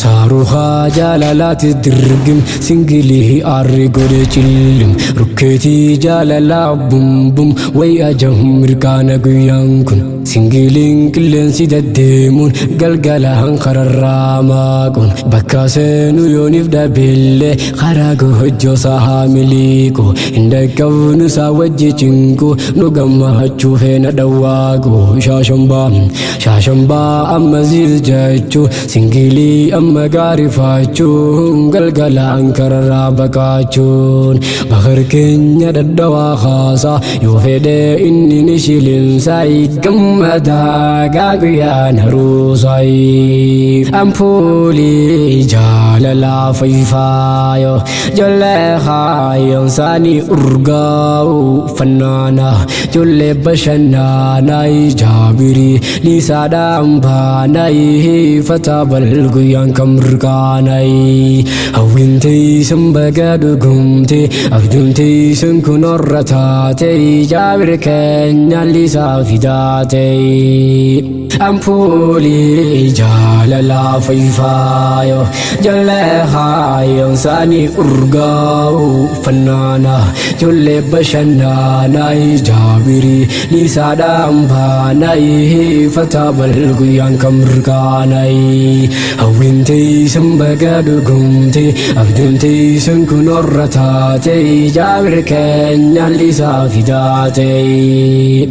صاروخا جالالات الدرقم سنجلي أرقود جلم ركتي جاللا بوم بوم ويا جمر كان قيانكن سنجلين كلن سيد الديمون قلقلا هنخر الراماكن بكاسينو يونيفدا بيلي خراقو هجو ساهامليكو عندك كونو ساوجي چنكو نقم هجوفين دواقو شاشنبا أما زيز جاچو سنجلي أما قارفاچو قلقلا هنخر الرابكاچون بخر كنيا ددوا خاصا يوفيدي إني نشيلين سايد مدى قاقيان هروساي أمبولي جاللا فيفايو جل خايو ساني أرقاو فنانا جل بشنانا جابري لسا دامباناي فتابل قيان كمرقاناي هوينتي سنبقادو قمتي أفدنتي سنكون الرتاتي جابر كنيا لسا فداتي أمبولي جاللا فيفايو جل خايو ساني أرقاو فنانا جل بشنانا جابري لسا دامباناي فتابل قيان كمرقاناي هوينتي سنبقادو قمتي أفدنتي سنكون الرتاتي جابر كنيا لسا فداتي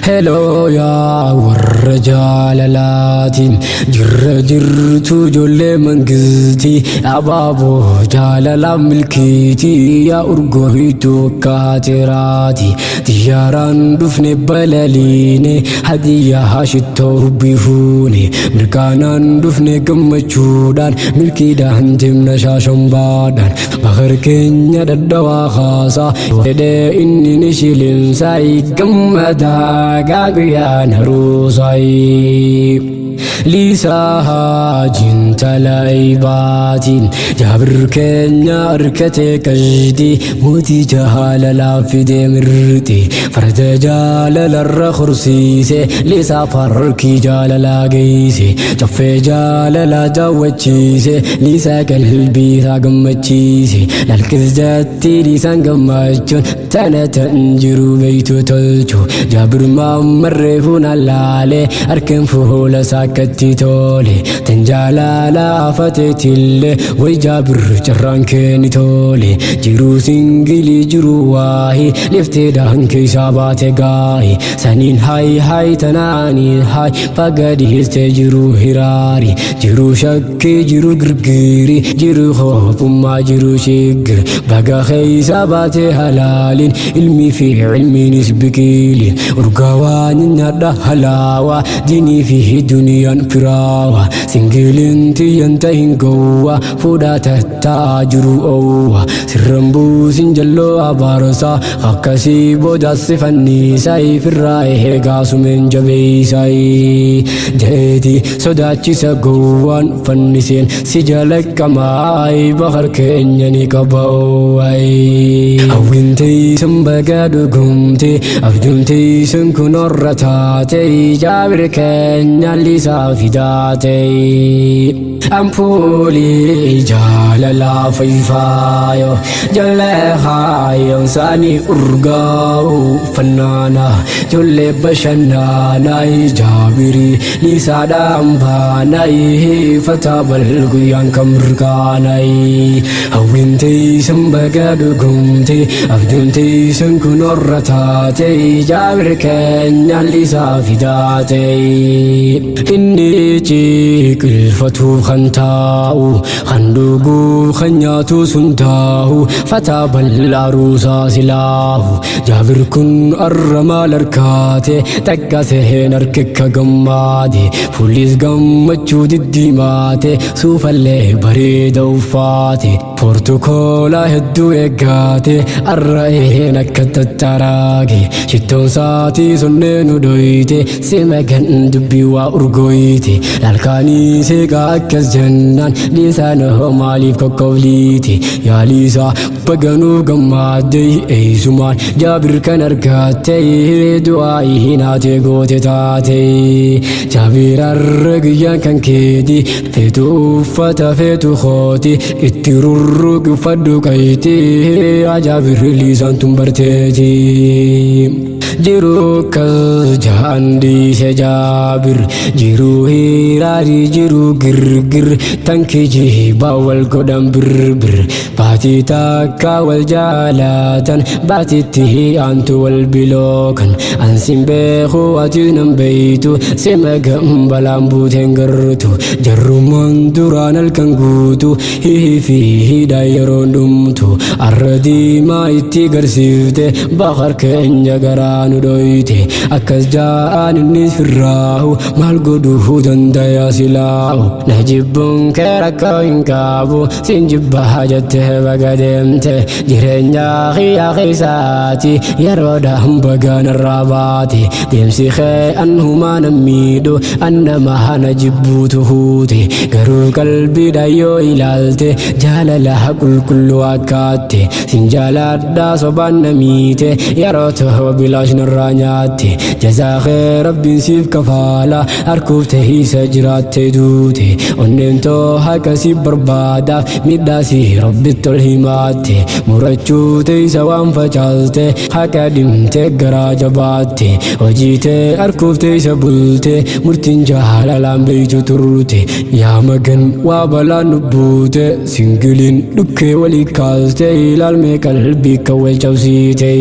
هلو يا ورجال لاتين جرتو جل منقزتي أبابو جاللا ملكيتي يا أرقوهيتو كاتراتي تياران دفن بلاليني هدية هاشتو ربيفوني مركانان دفن قمچودان ملكي دان تمنا شاشنبادان بخر كنيا ددوا خاصا ودي إني نشيلين ساي قمدا قاقيان هروساي ليساها جنت لايباتين جابر كنيا أركتي كجدي موتي جهال لا فدي مرتي فرد جال للرخرسيسي ليسا فركي جال لا قيسي جفي جال لا جوتشيسي ليسا قلبي ثاقمتشيسي لالكزجاتي ليسان قمتشون تانا تنجرو بيتو تلجو جابر ما مرفون اللالي أركن فهول ساكتي تولي تنجالا لا فتتلي ويجابر جران كيني تولي جيرو سنجلي جيرو واهي لفتي دهن كي ساباتي قاهي سنين هاي تناني هاي فقدي هستجرو هراري جيرو شكي جيرو قرقيري جيرو خوف ما جيرو شقر بقى خي ساباتي هلالين علمي في علمي نسبكيلين ورقوان نرد هلاوة ديني فيه دنيا فراوة سنجلين تينتهن قوة فودا تتاجرو أوة سرمبو سنجلو أبارسا خاكسي بودا صفني ساي في الرائح قاسو من جبيساي جيتي صداتي سقوان فنسين سجالك كماي بخر كينيني كباوي هوينتي سنبقادو قمتي أفدنتي سنكون الرتاتي جابر كنيا لسا فداتي أمبولي جاللا فيفايو جل خايو ساني أرقاو فنانا جل بشنانا جابري لسا دامباناي فتابل قيان كمرقاناي هوينتي سنبقادو قمتي أفدنتي سنكون الرتاتي جابر كنيا لسا فداتي إني جيك الفتو خنتاو خندوقو خنياتو سنتاو فتابل العروسا سلاو جابر كن الرمال اركاتي تقاسهن اركك قمادي فوليس قمتشو دديماتي سوف اللي بريد وفاتي Portukola heddu eggate arra'een akka tattaraage shittoon saatii sunneen udoyte simagan dubbii waa urgoyte lalkaanii seeqaa akkas jennaan liisaan hoo maaliif kokkofliite yaaliisaa baganuuf gammaddee eeysumaan Jaabir kan argatte du'aa hinaate goote taate Jaabir arra guyyaan kan keeti feetu uffata feetu kooti itti rurruqi uffadhu qayti Jaabir liisaan tun barteeti jiru kas jaandise Jaabir jiru hiraari jiru girgir tanki jiba wal godhan birbir baati takka wal jaalatan baatitti antu wal bilookan ansin beeku ati nan beeytu simagan balaan buuteen gartu jarrumaan duraan halkan guutu hiifi hidhaa yeroon dhumtu arra diimaa itti garsiifte bakar keenya garaan nudoyte akkas ja'an innis firraahu maal godhuu dandaya silaa'u najibbuun kee rakkoo hin qabu sin jibbaa jettee baga deemte jireenya kiyyaa keessaati yeroodhaan bagaan irraa baate deemsi kee an humaa nan miidhu an nama hana jibbuutu huute garuu qalbiidha yoo ilaalte jaalala qulqulluu akkaatte sin jaaladhaa sobaan na miite yeroo toho bilaash narraa nyaatte jazaa kee rabbiin siif kafaala harkuuf teeysa jiraatte duute onneen too haqa siif barbaadaaf midhaasii rabbitti ol himaatte murachuu teeysa waan facaalte haqa dhimte garaa jabaatte hojii tee harkuuf teeysa bulte murtiin jaalalaan beeytu turte yaa magan waa balaan nubbuute singiliin dhukkee walii kaaste ilaalmee qalbii kan wal cabsiite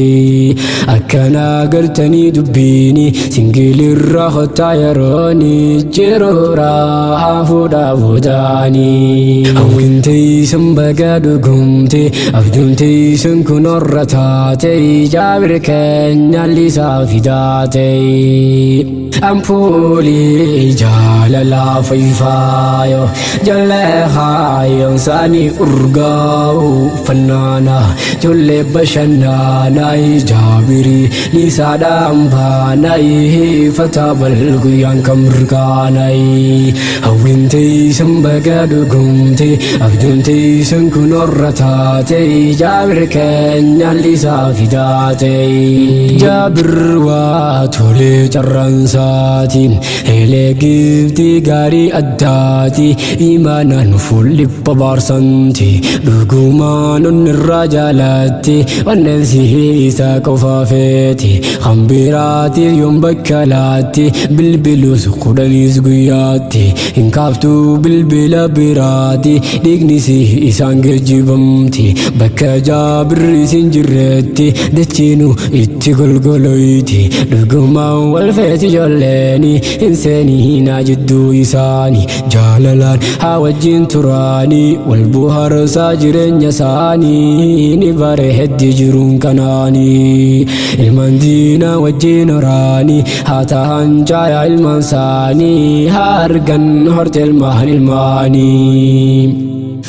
akkanaa gartanii dubbiini singilirra hotaa yerooni jiruuraa hafuudhaa fuudhaanii hawwiin teeysan baga dhugumte abjuun teeysan kun orra taate Jaabir keenya liisaa fidaate ampuulii jaalalaa fayyifaayo jallee haayoon saanii urgaa'u fannaana jollee bashannanaa Jaabirii liisaadhaan baanaa fataa bal guyyaan kan mirkaanaa hawwiin teeysan baga dhugumte abjuun teeysan kun orra taate Jaabir keenya liisaa fidaate Jaabir waa tolee carransaatiin heelee giftii gaarii addaati imaanaan fuullipha baarsanti dhugumaan onnirraa jaalatti onneen siisa qofaa feeti hambiraatiif yoon bakka laatti bilbilus kudhaniis guyyaatti hin kaaftuu bilbila biraati dhiigni isaan geejjibamti bakka Jaabirri sin jirreetti dachiinu itti golgoloyti dhugumaan wal feeti ijoolleeni hin seeninaa jidduu isaanii jaalalaan haa wajjin turaanii wal buharsaa jireenya isaanii ni bareeddi jiruun kanaanii ilmaan diinaa wajjin horaanii haa ta'an caayaa ilmaan isaanii haa argan horte ilmaan ilmaanii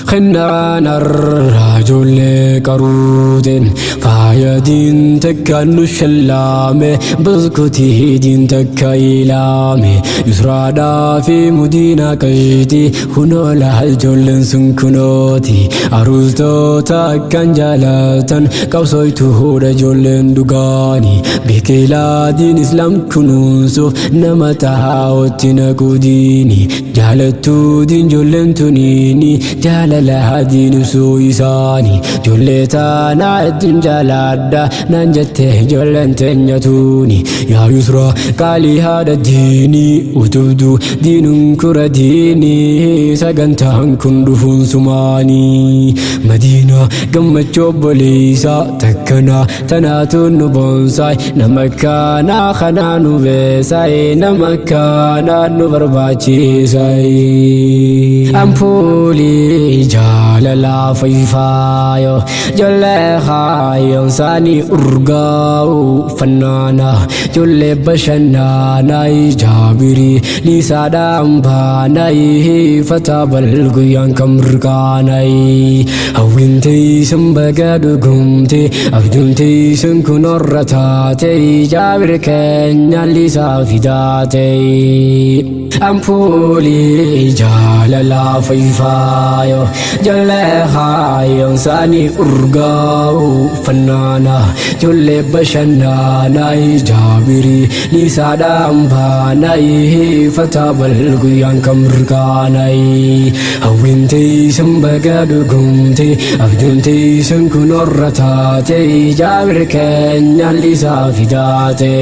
خنان الرجل قروتين فايا دين تكا نشلامي بزكتي دين تكا إلامي يسرادا في مدينة كجدي هنو لهالجول سنكنوتي أروزتو تكا جالاتن قوصيتو رجل دقاني بكلا دين إسلام كنوسو نمتها واتنكو ديني جالتو دين جولن تنيني جالالها دين سويساني جولتانا الدين جالادا ننجته جولن تنيتوني يا يسرا قالي هذا ديني وتبدو دين كر ديني سجنتهن كندفون سماني مدينة قمت جوب ليسا تكنا تناتون بونساي نمكانا خنانو بيساي نمكانا نبرباتي ساي أمبولي جاي jaalala fayyifaayo jolle khaayon sani urgaa'u fannaana jolle bashannanaay jaabiri liisaadhaan baanaay fataa balguyyaan kamirkaanaay hawwintaysan baga dhugumte abduuntaysan kunorra taate jaabir keenyaan liisaa fidaate ampuuli jaalala fayyifaayo jolle khaayon sani urgaa'u fannaana jolle bashannanaay jaabiri liisaadhaan baanaay fataa balguyyaan kamirkaanaay hawwintaysan baga dhugumte abduuntaysan kunorra taate jaabir keenyaan liisaa fidaate